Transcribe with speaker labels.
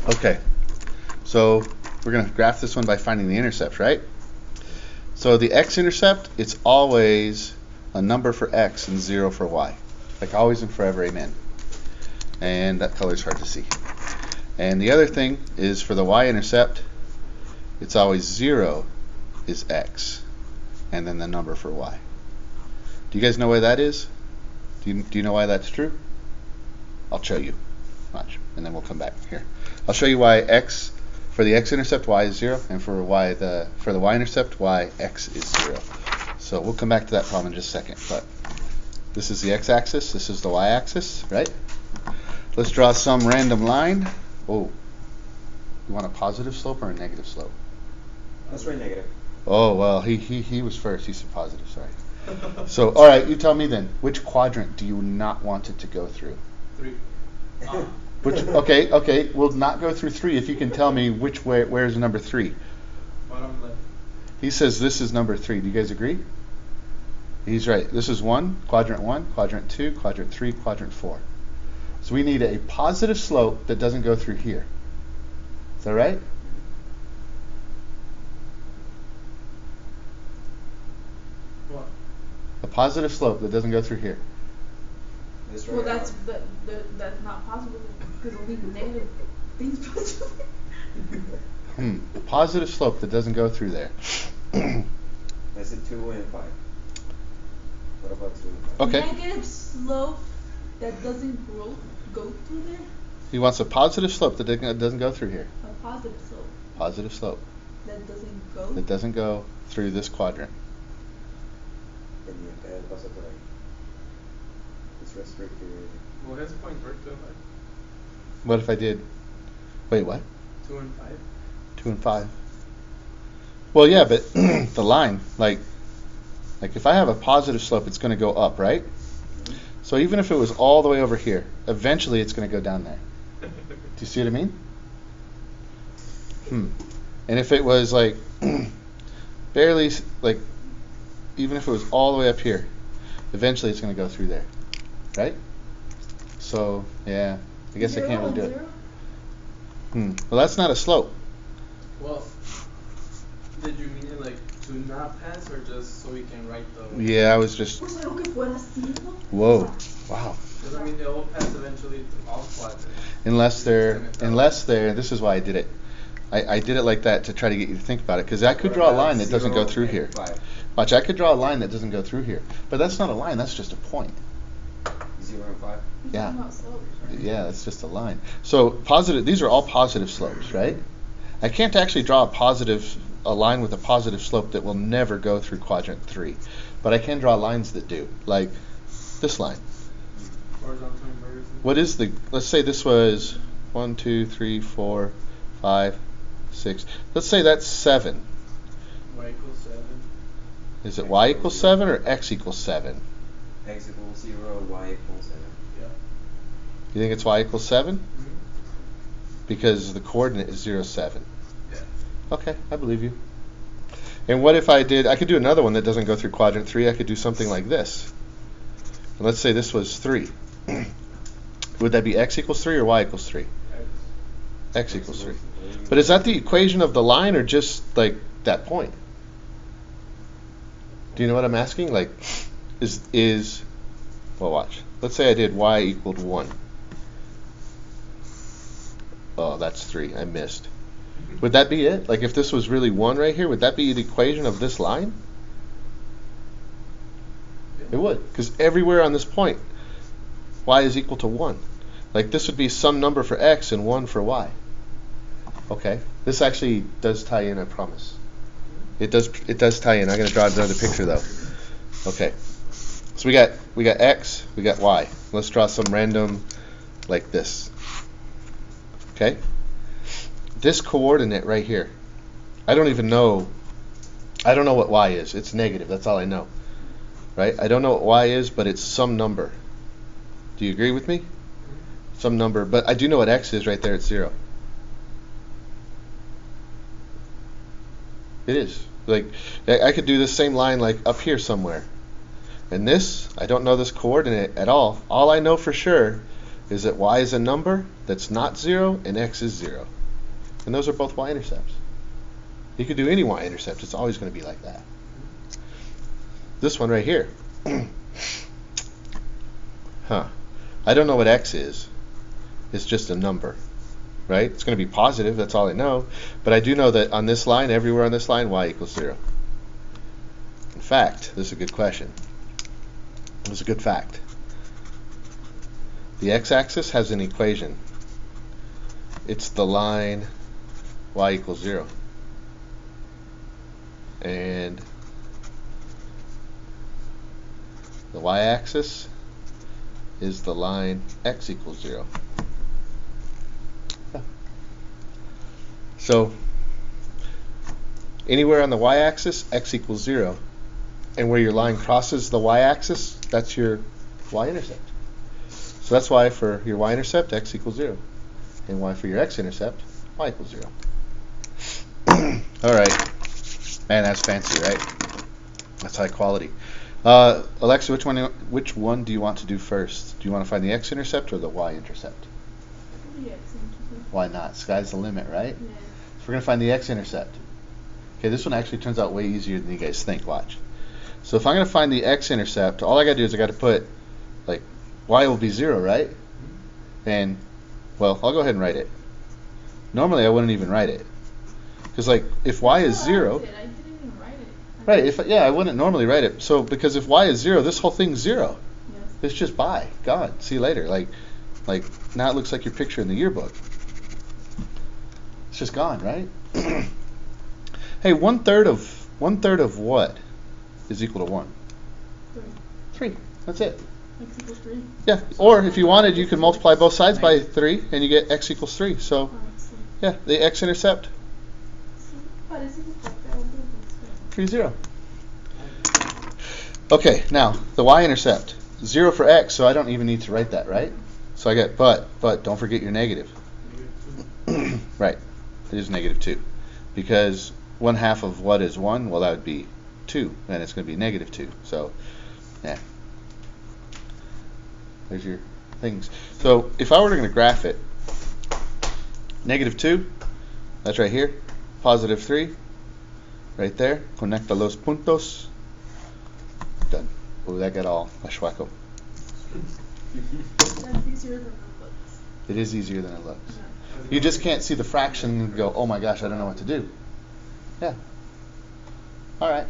Speaker 1: Okay, so we're going to graph this one by finding the intercept, right? So the x-intercept, it's always a number for x and 0 for y. Like always and forever, amen. And that color's hard to see. And the other thing is for the y-intercept, it's always 0 is x, and then the number for y. Do you guys know why that is? Do you know why that's true? I'll show you. Watch, and then we'll come back here. I'll show you why x for the x-intercept y is 0, and for the y-intercept y x is 0. So we'll come back to that problem in just a second. But this is the x-axis. This is the y-axis, right? Let's draw some random line. Oh, you want a positive slope or a negative slope?
Speaker 2: Let's try negative.
Speaker 1: Oh well, he was first. He said positive. Sorry. So all right, you tell me then. Which quadrant do you not want it to go through?
Speaker 3: 3.
Speaker 1: Which okay, we'll not go through 3 if you can tell me where's number 3.
Speaker 3: Bottom left.
Speaker 1: He says this is number 3. Do you guys agree? He's right. This is 1, quadrant 2, quadrant 3, quadrant 4. So we need a positive slope that doesn't go through here. Is that right?
Speaker 3: What?
Speaker 1: A positive slope that doesn't go through here.
Speaker 2: This right
Speaker 4: Well,
Speaker 2: now.
Speaker 4: that's not possible because only negative things possible.
Speaker 1: A positive slope that doesn't go through there.
Speaker 2: I said 2 and 5. What about 2 and 5?
Speaker 1: Okay.
Speaker 4: Negative slope that doesn't go through there.
Speaker 1: He wants a positive slope that doesn't go through here.
Speaker 4: A positive slope
Speaker 1: Positive slope
Speaker 4: that doesn't go.
Speaker 1: that doesn't go through this quadrant.
Speaker 2: Pasa por ahí. It's restricted.
Speaker 3: Well, his point worked out like
Speaker 1: What if I did? Wait, what?
Speaker 3: 2 and 5.
Speaker 1: 2 and 5. Well, yeah, but the line, like if I have a positive slope, it's going to go up, right?
Speaker 2: Mm-hmm.
Speaker 1: So even if it was all the way over here, eventually it's going to go down there. Do you see what I mean? And if it was like barely, like even if it was all the way up here, eventually it's going to go through there, right? So yeah, I guess I can't really do it. Well, that's not a slope.
Speaker 3: Well, did you mean it like to not pass or just so we can write the?
Speaker 1: Yeah, I was just.
Speaker 4: Pues algo que fuera así, ¿no?
Speaker 1: Whoa, wow.
Speaker 3: Because I mean they all pass eventually to all quadrants.
Speaker 1: Unless they're. This is why I did it. I did it like that to try to get you to think about it, because I could draw a line that doesn't go through here.
Speaker 2: 5.
Speaker 1: Watch, I could draw a line that doesn't go through here, but that's not a line. That's just a point.
Speaker 2: 0 and 5.
Speaker 4: We're
Speaker 1: Yeah.
Speaker 4: talking about slopes, right?
Speaker 1: Yeah, it's just a line. So positive. These are all positive slopes, right? I can't actually draw a line with a positive slope that will never go through quadrant 3, but I can draw lines that do, like this line.
Speaker 3: Horizontal inversion.
Speaker 1: What is the? Let's say this was 1, 2, 3, 4, 5, 6. Let's say that's 7.
Speaker 3: Y equals 7.
Speaker 1: Is it y equals 7 or x equals 7?
Speaker 2: X equals 0, Y equals 7.
Speaker 3: Yeah.
Speaker 1: You think it's y equals 7?
Speaker 3: Mm-hmm.
Speaker 1: Because the coordinate is 0, 7.
Speaker 3: Yeah.
Speaker 1: Okay, I believe you. And what if I could do another one that doesn't go through quadrant 3. I could do something like this. And let's say this was 3. Would that be x equals 3 or y equals 3? X equals 3. But is that the equation of the line or just like that point? Do you know what I'm asking? Like, well, watch. Let's say I did y equaled 1. Oh, that's 3. I missed. Would that be it? Like, if this was really 1 right here, would that be the equation of this line? It would, because everywhere on this point, y is equal to 1. Like, this would be some number for x and 1 for y. Okay, this actually does tie in, I promise. It does tie in. I'm going to draw another picture though. Okay, so we got x, we got y. Let's draw some random like this. Okay, this coordinate right here, I don't know what y is. It's negative. That's all I know. Right? I don't know what y is, but it's some number. Do you agree with me? Some number, but I do know what x is right there. It's 0. It is. Like, I could do this same line like up here somewhere. And this, I don't know this coordinate at all. All I know for sure is that y is a number that's not 0 and x is 0. And those are both y-intercepts. You could do any y-intercept. It's always going to be like that. This one right here. I don't know what x is. It's just a number. Right? It's going to be positive. That's all I know. But I do know that on this line, everywhere on this line, y equals 0. In fact, this is a good question. This is a good fact. The x-axis has an equation. It's the line y equals 0. And the y-axis is the line x equals 0. Yeah. So anywhere on the y-axis, x equals 0. And where your line crosses the y-axis, that's your y-intercept. So that's why for your y-intercept, x equals 0. And why for your x-intercept, y equals 0. All right. Man, that's fancy, right? That's high quality. Alexa, which one do you want to do first? Do you want to find the x-intercept or the y-intercept?
Speaker 4: The x-intercept.
Speaker 1: Why not? Sky's the limit, right?
Speaker 4: Yeah.
Speaker 1: So we're going to find the x-intercept. Okay, this one actually turns out way easier than you guys think. Watch. So if I'm going to find the x-intercept, all I got to do is I got to put, like, y will be 0, right? And, well, I'll go ahead and write it. Normally I wouldn't even write it. Because, like, if y is 0...
Speaker 4: I didn't even write it.
Speaker 1: Right, I wouldn't normally write it. So, because if y is 0, this whole thing's 0.
Speaker 4: Yes.
Speaker 1: It's just bye, gone, see you later. Like now it looks like your picture in the yearbook. It's just gone, right? Hey, one third of what is equal to 1? 3. That's it.
Speaker 4: X equals 3.
Speaker 1: Yeah, or if you wanted, you could multiply both sides by 3, and you get x equals 3. So, yeah, the x-intercept, 3, 0. Okay, now, the y-intercept, 0 for x, so I don't even need to write that, right? So I get but don't forget your negative. Right, it is negative 2. Because 1/2 of what is 1? Well, that would be 2, and it's going to be negative 2. So, yeah. There's your things. So if I were going to graph it, negative 2, that's right here. Positive 3, right there. Conecta los puntos. Done. Oh, that got all machuaco.
Speaker 4: That's easier than it looks.
Speaker 1: It is easier than it looks.
Speaker 4: Yeah.
Speaker 1: You just can't see the fraction and go, oh my gosh, I don't know what to do. Yeah. All right.